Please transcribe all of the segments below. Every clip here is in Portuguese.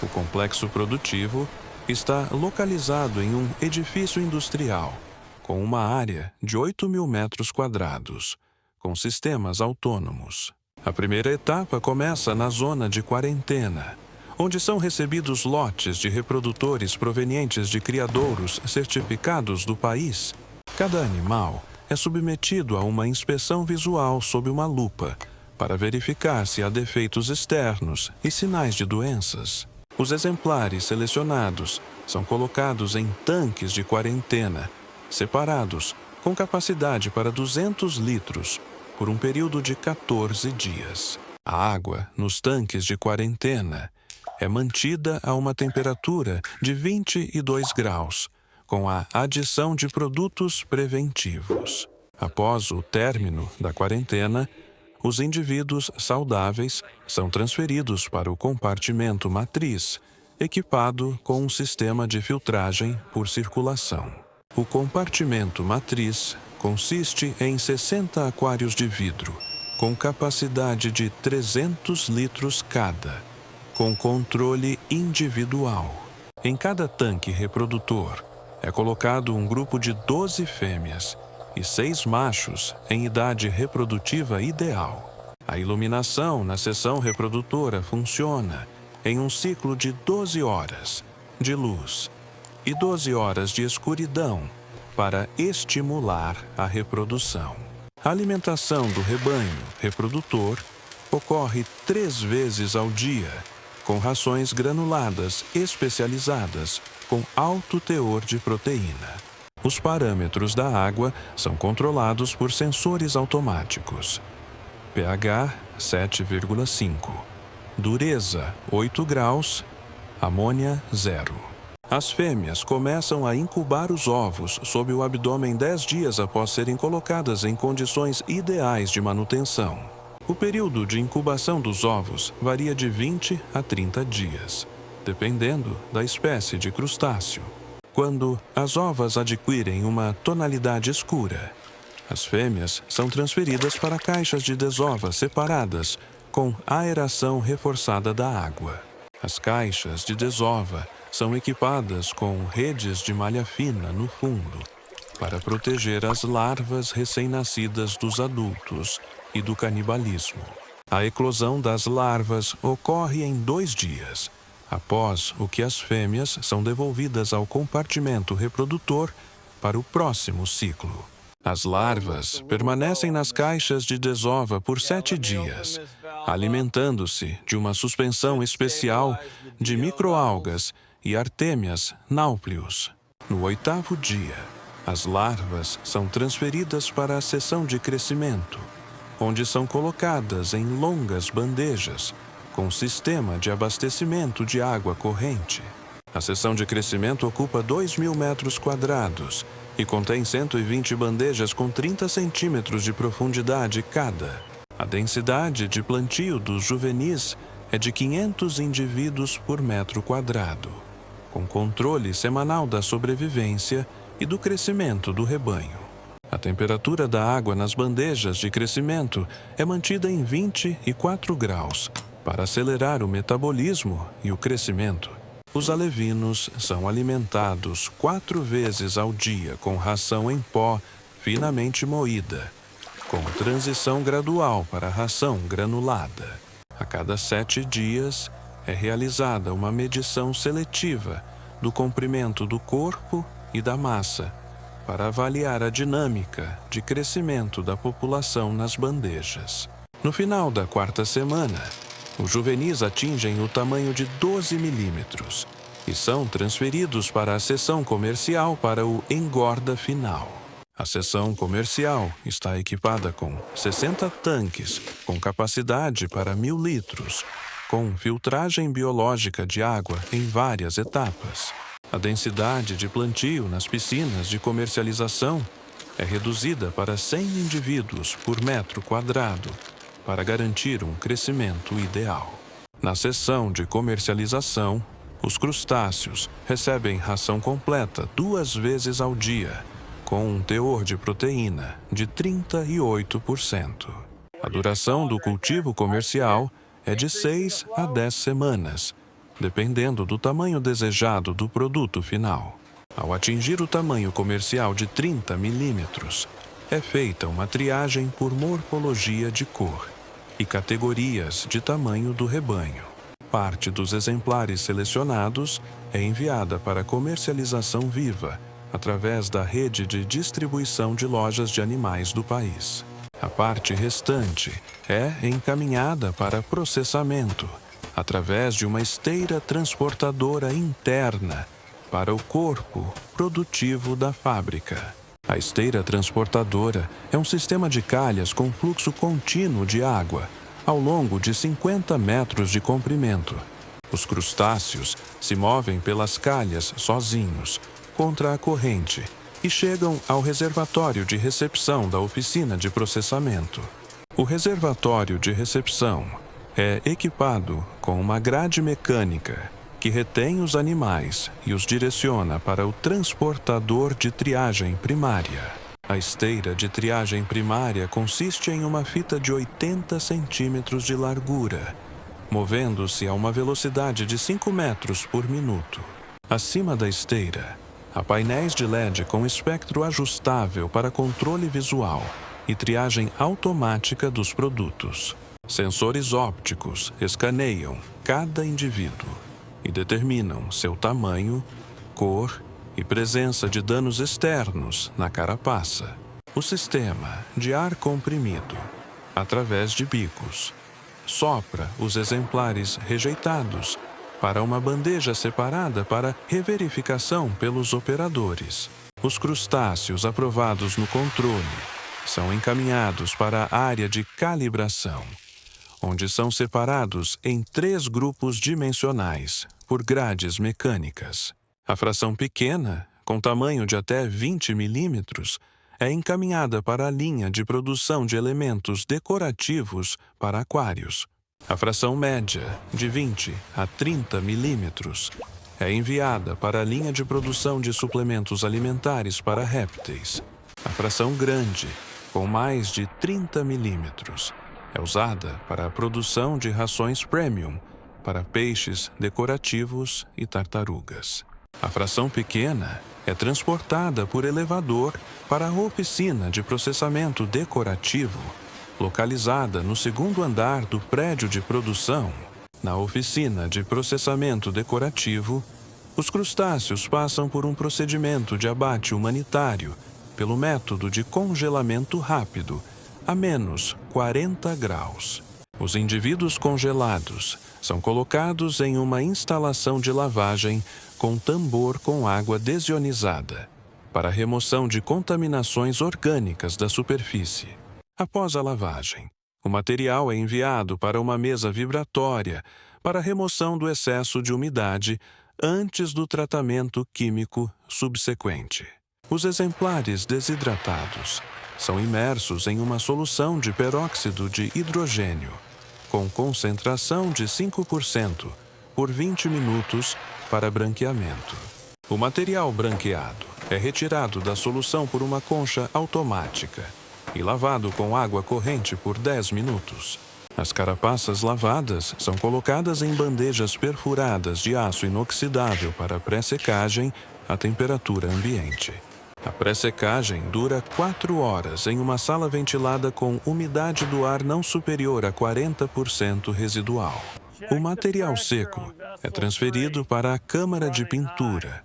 O complexo produtivo está localizado em um edifício industrial, com uma área de 8.000 metros quadrados, com sistemas autônomos. A primeira etapa começa na zona de quarentena, onde são recebidos lotes de reprodutores provenientes de criadouros certificados do país. Cada animal é submetido a uma inspeção visual sob uma lupa, para verificar se há defeitos externos e sinais de doenças. Os exemplares selecionados são colocados em tanques de quarentena, separados, com capacidade para 200 litros, por um período de 14 dias. A água nos tanques de quarentena é mantida a uma temperatura de 22 graus, com a adição de produtos preventivos. Após o término da quarentena, os indivíduos saudáveis são transferidos para o compartimento matriz, equipado com um sistema de filtragem por circulação. O compartimento matriz consiste em 60 aquários de vidro, com capacidade de 300 litros cada, com controle individual. Em cada tanque reprodutor é colocado um grupo de 12 fêmeas e 6 machos em idade reprodutiva ideal. A iluminação na seção reprodutora funciona em um ciclo de 12 horas de luz e 12 horas de escuridão para estimular a reprodução. A alimentação do rebanho reprodutor ocorre 3 vezes ao dia, com rações granuladas especializadas com alto teor de proteína. Os parâmetros da água são controlados por sensores automáticos. pH 7,5, dureza 8 graus, amônia 0. As fêmeas começam a incubar os ovos sob o abdômen 10 dias após serem colocadas em condições ideais de manutenção. O período de incubação dos ovos varia de 20 a 30 dias, dependendo da espécie de crustáceo. Quando as ovas adquirem uma tonalidade escura, as fêmeas são transferidas para caixas de desova separadas com aeração reforçada da água. As caixas de desova são equipadas com redes de malha fina no fundo, para proteger as larvas recém-nascidas dos adultos e do canibalismo. A eclosão das larvas ocorre em 2 dias, após o que as fêmeas são devolvidas ao compartimento reprodutor para o próximo ciclo. As larvas permanecem nas caixas de desova por 7 dias, alimentando-se de uma suspensão especial de microalgas e artêmias náuplios. No 8º dia, as larvas são transferidas para a seção de crescimento, onde são colocadas em longas bandejas, com sistema de abastecimento de água corrente. A seção de crescimento ocupa 2.000 metros quadrados e contém 120 bandejas com 30 centímetros de profundidade cada. A densidade de plantio dos juvenis é de 500 indivíduos por metro quadrado, com controle semanal da sobrevivência e do crescimento do rebanho. A temperatura da água nas bandejas de crescimento é mantida em 24 graus, para acelerar o metabolismo e o crescimento. Os alevinos são alimentados 4 vezes ao dia com ração em pó finamente moída, com transição gradual para ração granulada. A cada 7 dias é realizada uma medição seletiva do comprimento do corpo e da massa, para avaliar a dinâmica de crescimento da população nas bandejas. No final da 4ª semana, os juvenis atingem o tamanho de 12 milímetros e são transferidos para a seção comercial para o engorda final. A seção comercial está equipada com 60 tanques com capacidade para 1.000 litros, com filtragem biológica de água em várias etapas. A densidade de plantio nas piscinas de comercialização é reduzida para 100 indivíduos por metro quadrado, para garantir um crescimento ideal. Na seção de comercialização, os crustáceos recebem ração completa 2 vezes ao dia, com um teor de proteína de 38%. A duração do cultivo comercial é de 6 a 10 semanas, dependendo do tamanho desejado do produto final. Ao atingir o tamanho comercial de 30 milímetros, é feita uma triagem por morfologia de cor e categorias de tamanho do rebanho. Parte dos exemplares selecionados é enviada para comercialização viva através da rede de distribuição de lojas de animais do país. A parte restante é encaminhada para processamento através de uma esteira transportadora interna para o corpo produtivo da fábrica. A esteira transportadora é um sistema de calhas com fluxo contínuo de água ao longo de 50 metros de comprimento. Os crustáceos se movem pelas calhas sozinhos, contra a corrente, e chegam ao reservatório de recepção da oficina de processamento. O reservatório de recepção é equipado com uma grade mecânica que retém os animais e os direciona para o transportador de triagem primária. A esteira de triagem primária consiste em uma fita de 80 centímetros de largura, movendo-se a uma velocidade de 5 metros por minuto. Acima da esteira, há painéis de LED com espectro ajustável para controle visual e triagem automática dos produtos. Sensores ópticos escaneiam cada indivíduo e determinam seu tamanho, cor e presença de danos externos na carapaça. O sistema de ar comprimido, através de bicos, sopra os exemplares rejeitados para uma bandeja separada para reverificação pelos operadores. Os crustáceos aprovados no controle são encaminhados para a área de calibração, onde são separados em 3 grupos dimensionais por grades mecânicas. A fração pequena, com tamanho de até 20 milímetros, é encaminhada para a linha de produção de elementos decorativos para aquários. A fração média, de 20 a 30 milímetros, é enviada para a linha de produção de suplementos alimentares para répteis. A fração grande, com mais de 30 milímetros, é usada para a produção de rações premium para peixes decorativos e tartarugas. A fração pequena é transportada por elevador para a oficina de processamento decorativo, localizada no 2º andar do prédio de produção. Na oficina de processamento decorativo, os crustáceos passam por um procedimento de abate humanitário pelo método de congelamento rápido, a menos 40 graus. Os indivíduos congelados são colocados em uma instalação de lavagem com tambor com água desionizada, para remoção de contaminações orgânicas da superfície. Após a lavagem, o material é enviado para uma mesa vibratória para remoção do excesso de umidade antes do tratamento químico subsequente. Os exemplares desidratados são imersos em uma solução de peróxido de hidrogênio, com concentração de 5% por 20 minutos para branqueamento. O material branqueado é retirado da solução por uma concha automática e lavado com água corrente por 10 minutos. As carapaças lavadas são colocadas em bandejas perfuradas de aço inoxidável para pré-secagem à temperatura ambiente. A pré-secagem dura 4 horas em uma sala ventilada com umidade do ar não superior a 40% residual. O material seco é transferido para a câmara de pintura,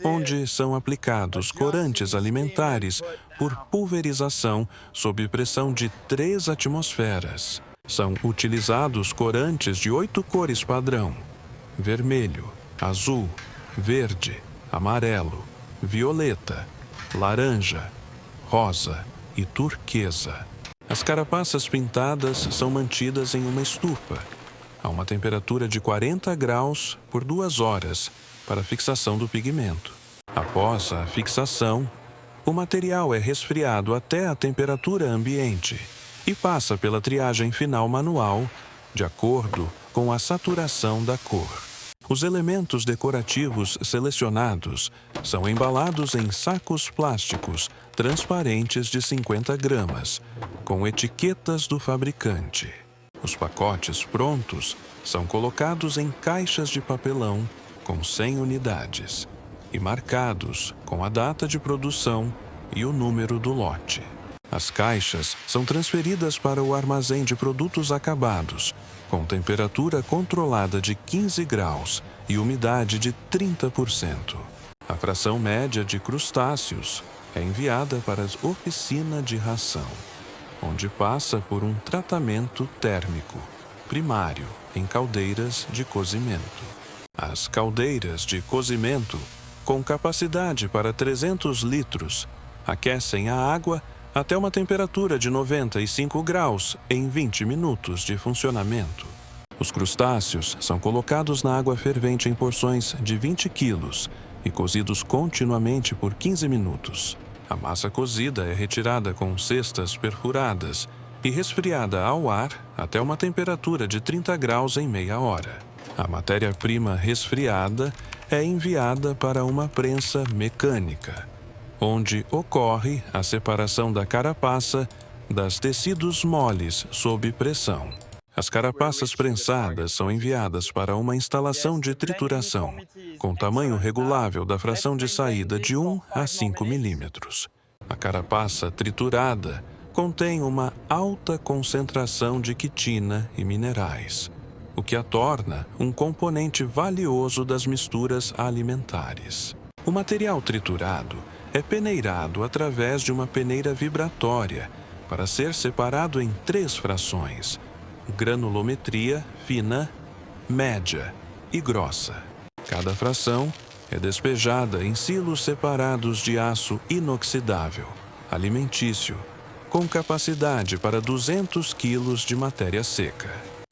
onde são aplicados corantes alimentares por pulverização sob pressão de 3 atmosferas. São utilizados corantes de 8 cores padrão: vermelho, azul, verde, amarelo, violeta, laranja, rosa e turquesa. As carapaças pintadas são mantidas em uma estufa, a uma temperatura de 40 graus por 2 horas, para fixação do pigmento. Após a fixação, o material é resfriado até a temperatura ambiente e passa pela triagem final manual, de acordo com a saturação da cor. Os elementos decorativos selecionados são embalados em sacos plásticos transparentes de 50 gramas, com etiquetas do fabricante. Os pacotes prontos são colocados em caixas de papelão com 100 unidades e marcados com a data de produção e o número do lote. As caixas são transferidas para o armazém de produtos acabados, com temperatura controlada de 15 graus e umidade de 30%. A fração média de crustáceos é enviada para a oficina de ração, onde passa por um tratamento térmico primário em caldeiras de cozimento. As caldeiras de cozimento, com capacidade para 300 litros, aquecem a água até uma temperatura de 95 graus em 20 minutos de funcionamento. Os crustáceos são colocados na água fervente em porções de 20 quilos e cozidos continuamente por 15 minutos. A massa cozida é retirada com cestas perfuradas e resfriada ao ar até uma temperatura de 30 graus em meia hora. A matéria-prima resfriada é enviada para uma prensa mecânica, onde ocorre a separação da carapaça das tecidos moles sob pressão. As carapaças prensadas são enviadas para uma instalação de trituração, com tamanho regulável da fração de saída de 1 a 5 milímetros. A carapaça triturada contém uma alta concentração de quitina e minerais, o que a torna um componente valioso das misturas alimentares. O material triturado é peneirado através de uma peneira vibratória para ser separado em 3 frações: granulometria fina, média e grossa. Cada fração é despejada em silos separados de aço inoxidável, alimentício, com capacidade para 200 quilos de matéria seca.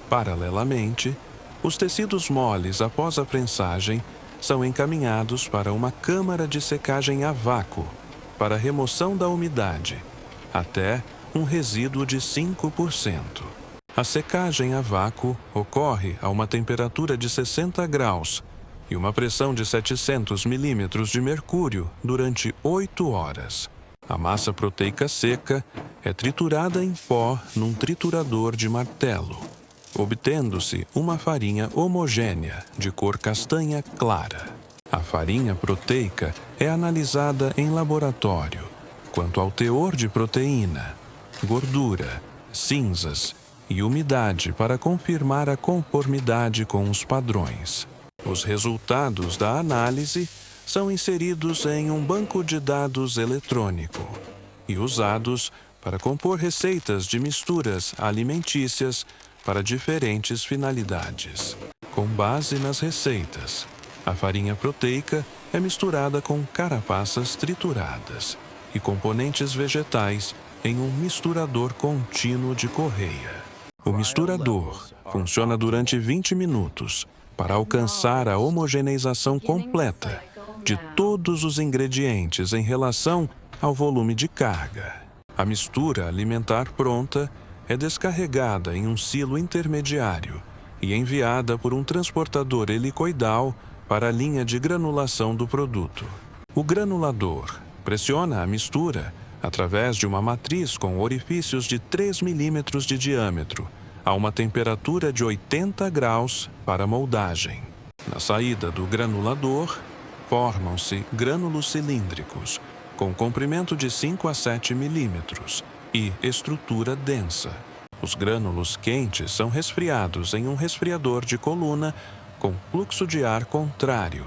Paralelamente, os tecidos moles após a prensagem são encaminhados para uma câmara de secagem a vácuo para remoção da umidade, até um resíduo de 5%. A secagem a vácuo ocorre a uma temperatura de 60 graus e uma pressão de 700 milímetros de mercúrio durante 8 horas. A massa proteica seca é triturada em pó num triturador de martelo, obtendo-se uma farinha homogênea de cor castanha clara. A farinha proteica é analisada em laboratório quanto ao teor de proteína, gordura, cinzas e umidade para confirmar a conformidade com os padrões. Os resultados da análise são inseridos em um banco de dados eletrônico e usados para compor receitas de misturas alimentícias para diferentes finalidades. Com base nas receitas, a farinha proteica é misturada com carapaças trituradas e componentes vegetais em um misturador contínuo de correia. O misturador funciona durante 20 minutos para alcançar a homogeneização completa de todos os ingredientes em relação ao volume de carga. A mistura alimentar pronta é descarregada em um silo intermediário e enviada por um transportador helicoidal para a linha de granulação do produto. O granulador pressiona a mistura através de uma matriz com orifícios de 3 milímetros de diâmetro, a uma temperatura de 80 graus para moldagem. Na saída do granulador, formam-se grânulos cilíndricos, com comprimento de 5 a 7 milímetros e estrutura densa. Os grânulos quentes são resfriados em um resfriador de coluna com fluxo de ar contrário,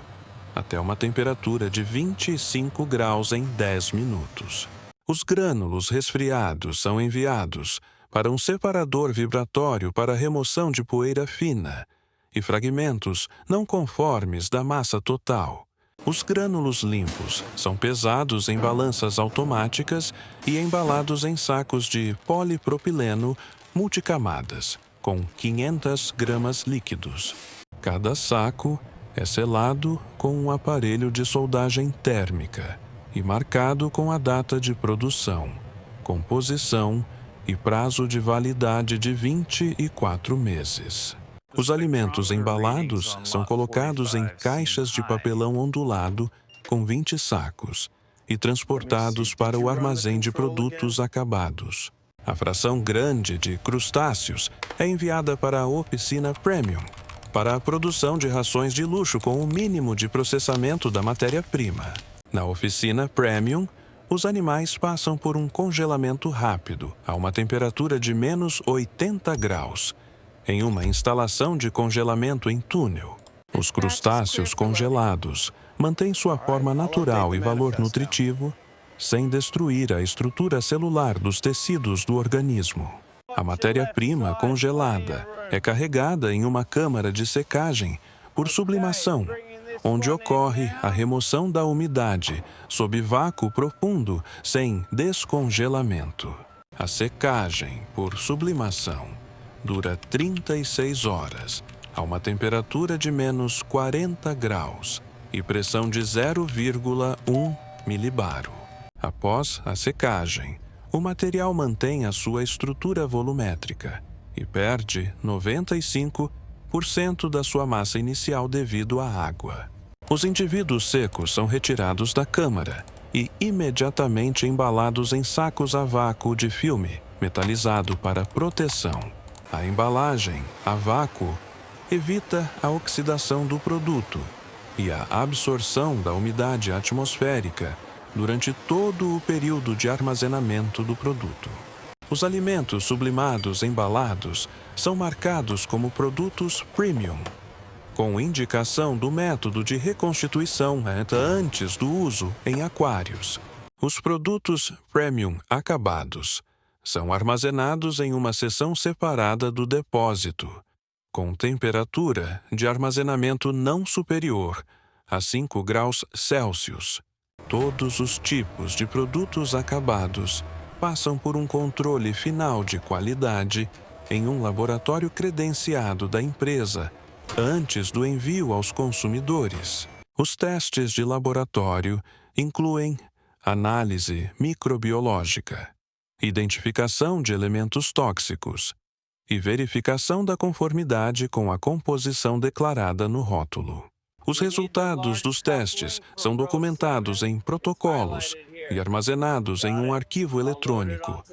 até uma temperatura de 25 graus em 10 minutos. Os grânulos resfriados são enviados para um separador vibratório para remoção de poeira fina e fragmentos não conformes da massa total. Os grânulos limpos são pesados em balanças automáticas e embalados em sacos de polipropileno multicamadas, com 500 gramas líquidos. Cada saco é selado com um aparelho de soldagem térmica e marcado com a data de produção, composição e prazo de validade de 24 meses. Os alimentos embalados são colocados em caixas de papelão ondulado com 20 sacos e transportados para o armazém de produtos acabados. A fração grande de crustáceos é enviada para a oficina Premium, para a produção de rações de luxo com o mínimo de processamento da matéria-prima. Na oficina Premium, os animais passam por um congelamento rápido, a uma temperatura de menos 80 graus, em uma instalação de congelamento em túnel. Os crustáceos congelados mantêm sua forma natural e valor nutritivo sem destruir a estrutura celular dos tecidos do organismo. A matéria-prima congelada é carregada em uma câmara de secagem por sublimação, onde ocorre a remoção da umidade sob vácuo profundo sem descongelamento. A secagem por sublimação dura 36 horas, a uma temperatura de menos 40 graus e pressão de 0,1 milibaro. Após a secagem, o material mantém a sua estrutura volumétrica e perde 95% da sua massa inicial devido à água. Os indivíduos secos são retirados da câmara e imediatamente embalados em sacos a vácuo de filme metalizado para proteção. A embalagem a vácuo evita a oxidação do produto e a absorção da umidade atmosférica durante todo o período de armazenamento do produto. Os alimentos sublimados embalados são marcados como produtos premium, com indicação do método de reconstituição antes do uso em aquários. Os produtos premium acabados são armazenados em uma seção separada do depósito, com temperatura de armazenamento não superior a 5 graus Celsius. Todos os tipos de produtos acabados passam por um controle final de qualidade em um laboratório credenciado da empresa antes do envio aos consumidores. Os testes de laboratório incluem análise microbiológica, identificação de elementos tóxicos e verificação da conformidade com a composição declarada no rótulo. Os resultados dos testes são documentados em protocolos e armazenados em um arquivo eletrônico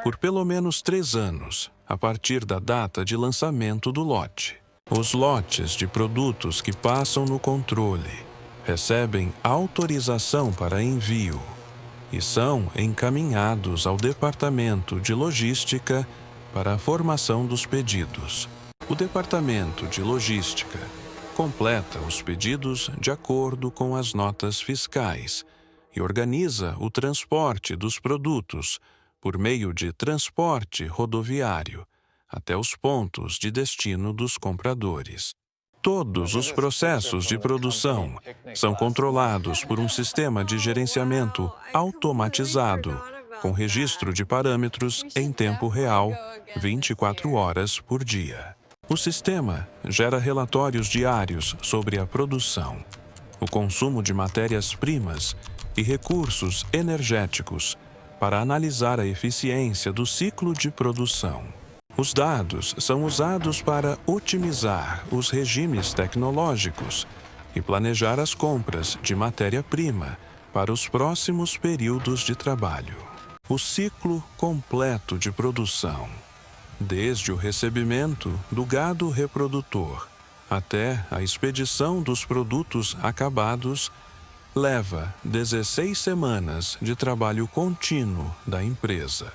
por pelo menos 3 anos, a partir da data de lançamento do lote. Os lotes de produtos que passam no controle recebem autorização para envio e são encaminhados ao Departamento de Logística para a formação dos pedidos. O Departamento de Logística completa os pedidos de acordo com as notas fiscais e organiza o transporte dos produtos por meio de transporte rodoviário até os pontos de destino dos compradores. Todos os processos de produção são controlados por um sistema de gerenciamento automatizado, com registro de parâmetros em tempo real, 24 horas por dia. O sistema gera relatórios diários sobre a produção, o consumo de matérias-primas e recursos energéticos para analisar a eficiência do ciclo de produção. Os dados são usados para otimizar os regimes tecnológicos e planejar as compras de matéria-prima para os próximos períodos de trabalho. O ciclo completo de produção, desde o recebimento do gado reprodutor até a expedição dos produtos acabados, leva 16 semanas de trabalho contínuo da empresa.